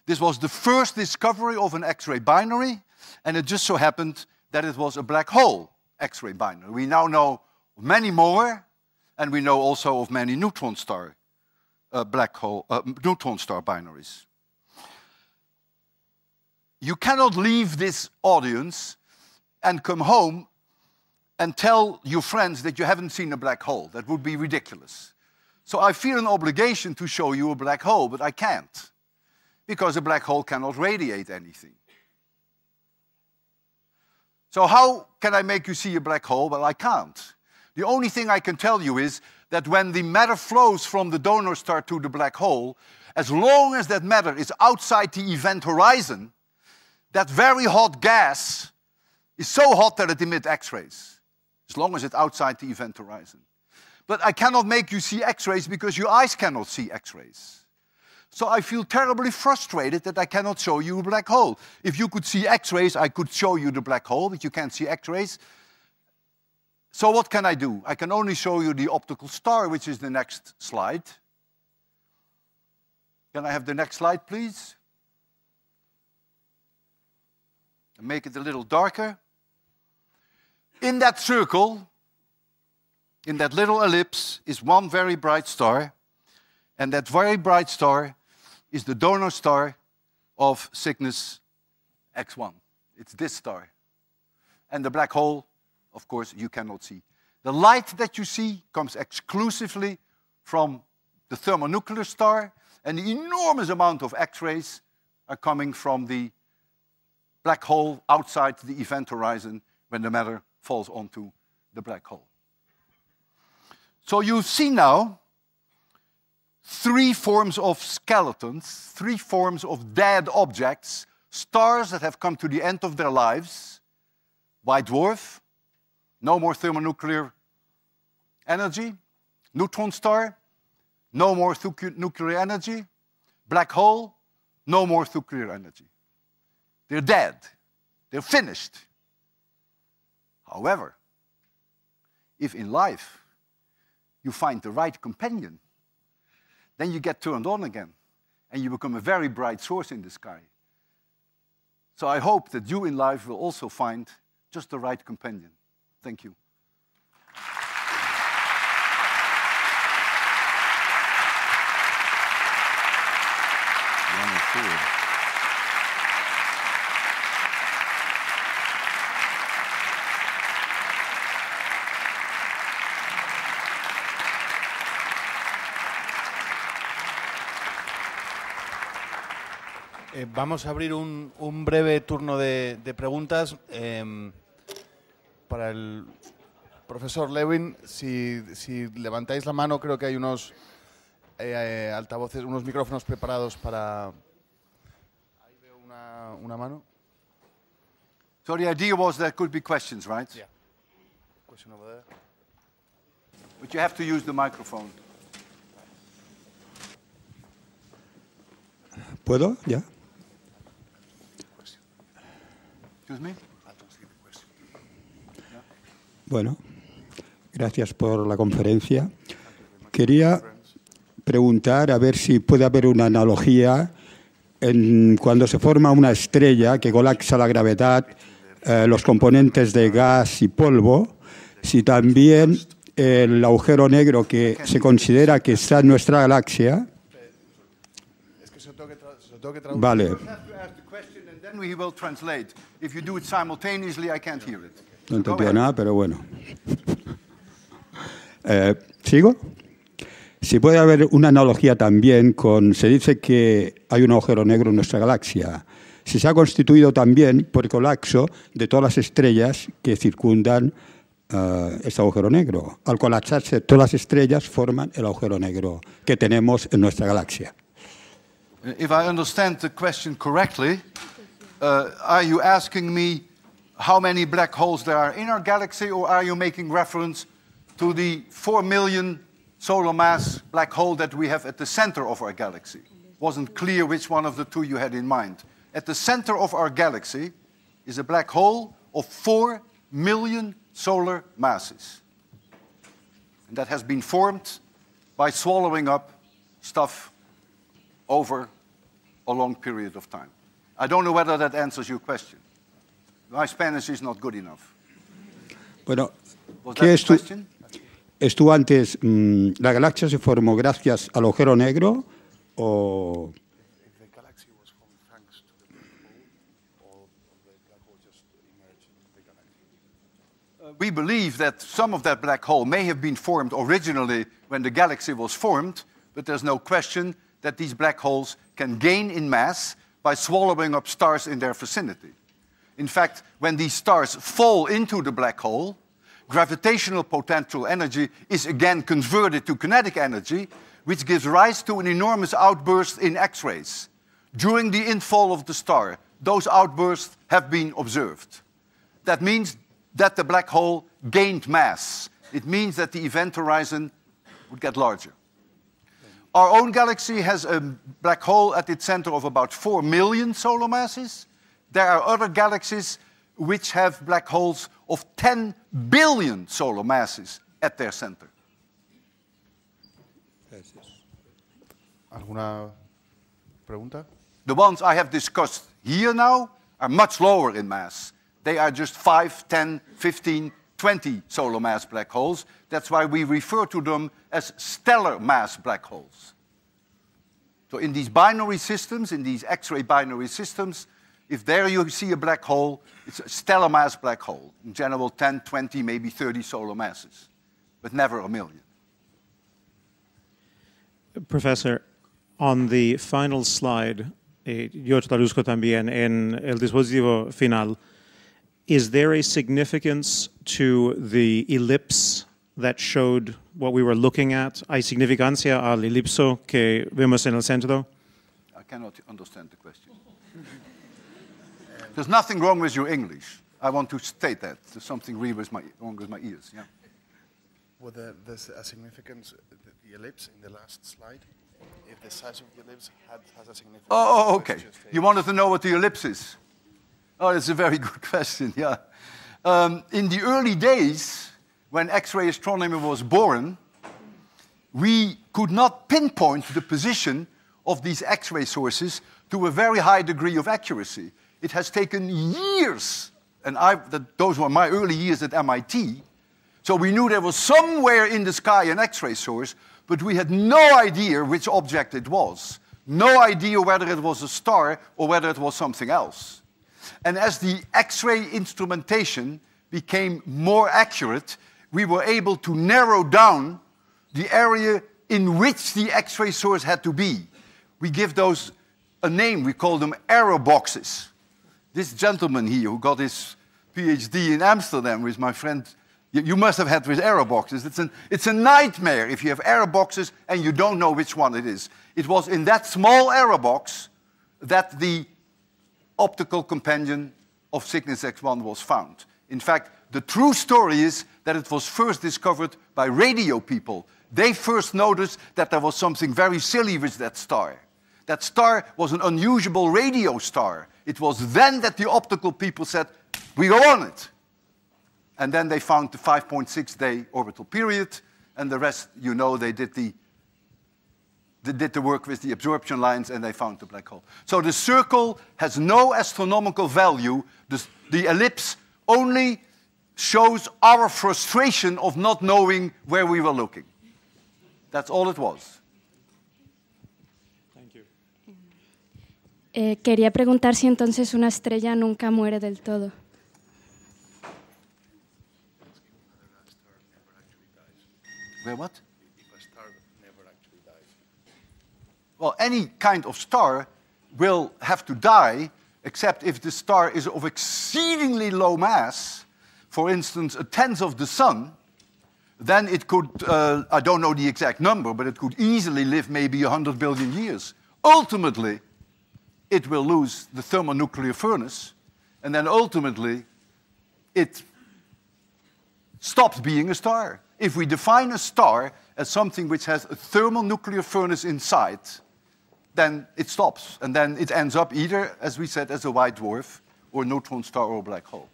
This was the first discovery of an X-ray binary, and it just so happened that it was a black hole X-ray binary. We now know of many more, and we know also of many neutron star neutron star binaries. You cannot leave this audience and come home and tell your friends that you haven't seen a black hole. That would be ridiculous. So I feel an obligation to show you a black hole, but I can't, because a black hole cannot radiate anything. So how can I make you see a black hole? Well, I can't. The only thing I can tell you is that when the matter flows from the donor star to the black hole, as long as that matter is outside the event horizon, that very hot gas is so hot that it emits X-rays, as long as it's outside the event horizon. But I cannot make you see X-rays because your eyes cannot see X-rays. So I feel terribly frustrated that I cannot show you a black hole. If you could see X-rays, I could show you the black hole, but you can't see X-rays. So what can I do? I can only show you the optical star, which is the next slide. Can I have the next slide, please? And make it a little darker. In that circle, in that little ellipse, is one very bright star. And that very bright star is the donor star of Cygnus X1. It's this star. And the black hole, of course, you cannot see. The light that you see comes exclusively from the thermonuclear star, and the enormous amount of X-rays are coming from the black hole outside the event horizon when the matter falls onto the black hole. So you see now three forms of skeletons, three forms of dead objects, stars that have come to the end of their lives, white dwarf, no more thermonuclear energy, neutron star, no more nuclear energy, black hole, no more nuclear energy. They're dead. They're finished. However, if in life you find the right companion, then you get turned on again, and you become a very bright source in the sky. So I hope that you in life will also find just the right companion. Thank you. Vamos a abrir un breve turno de preguntas para el profesor Lewin. Si levantáis la mano, creo que hay unos altavoces, unos micrófonos preparados para... Ahí veo una mano. So the idea was there could be questions, right? Yeah. Question over there. But you have to use the microphone. ¿Puedo? ¿Ya? Excuse me? Bueno, gracias por la conferencia. Quería preguntar a ver si puede haber una analogía en cuando se forma una estrella que colapsa la gravedad, los componentes de gas y polvo, si también el agujero negro que se considera que está en nuestra galaxia. Vale. We will translate. If you do it simultaneously, I can't hear it. No entendía nada, pero bueno. ¿Sigo? Si puede haber una analogía también con... Se dice que hay un agujero negro en nuestra galaxia. Si se ha constituido también por el colapso de todas las estrellas que circundan este agujero negro. Al colapsarse todas las estrellas forman el agujero negro que tenemos en nuestra galaxia. If I understand the question correctly, are you asking me how many black holes there are in our galaxy, or are you making reference to the 4 million solar mass black hole that we have at the center of our galaxy? Wasn't clear which one of the two you had in mind. At the center of our galaxy is a black hole of 4 million solar masses. And that has been formed by swallowing up stuff over a long period of time. I don't know whether that answers your question. My Spanish is not good enough. Bueno, Was ¿qué that the question? estuvo antes? ¿La galaxia se formó gracias al agujero negro o...? We believe that some of that black hole may have been formed originally when the galaxy was formed, but there's no question that these black holes can gain in mass by swallowing up stars in their vicinity. In fact, when these stars fall into the black hole, gravitational potential energy is again converted to kinetic energy, which gives rise to an enormous outburst in X-rays. During the infall of the star, those outbursts have been observed. That means that the black hole gained mass. It means that the event horizon would get larger. Our own galaxy has a black hole at its center of about 4 million solar masses. There are other galaxies which have black holes of 10 billion solar masses at their center. ¿Alguna pregunta? The ones I have discussed here now are much lower in mass. They are just 5, 10, 15, 20 solar mass black holes. That's why we refer to them as stellar mass black holes. So in these binary systems, in these X-ray binary systems, if there you see a black hole, it's a stellar mass black hole. In general, 10, 20, maybe 30 solar masses, but never a million. Professor, on the final slide, yo traduzco también en el dispositivo final, is there a significance to the ellipse that showed what we were looking at? ¿Hay significancia al elipso que vemos en el centro? I cannot understand the question. There's nothing wrong with your English. I want to state that. There's something really wrong with my ears. Yeah. Well, there's a significance, the ellipse in the last slide. If the size of the ellipse has a significance. Oh, okay. You wanted to know what the ellipse is? Oh, that's a very good question, yeah. In the early days, when X-ray astronomy was born, we could not pinpoint the position of these X-ray sources to a very high degree of accuracy. It has taken years, and those were my early years at MIT, so we knew there was somewhere in the sky an X-ray source, but we had no idea which object it was. No idea whether it was a star or whether it was something else. And as the X-ray instrumentation became more accurate, we were able to narrow down the area in which the X-ray source had to be. We give those a name, we call them error boxes. This gentleman here who got his PhD in Amsterdam with my friend, you must have had with error boxes. It's a nightmare if you have error boxes and you don't know which one it is. It was in that small error box that the optical companion of Cygnus X1 was found. In fact, the true story is that it was first discovered by radio people. They first noticed that there was something very silly with that star. That star was an unusual radio star. It was then that the optical people said, we go on it. And then they found the 5.6-day orbital period, and the rest, you know, they did the work with the absorption lines, and they found the black hole. So the circle has no astronomical value. The ellipse only shows our frustration of not knowing where we were looking. That's all it was. Thank you. Quería preguntar si entonces una estrella nunca muere del todo. Where what? If a star never actually dies. Well, any kind of star will have to die, except if the star is of exceedingly low mass, for instance, a tenth of the sun, then it could, I don't know the exact number, but it could easily live maybe 100 billion years. Ultimately, it will lose the thermonuclear furnace, and then ultimately, it stops being a star. If we define a star as something which has a thermonuclear furnace inside, then it stops, and then it ends up either, as we said, as a white dwarf, or a neutron star, or a black hole.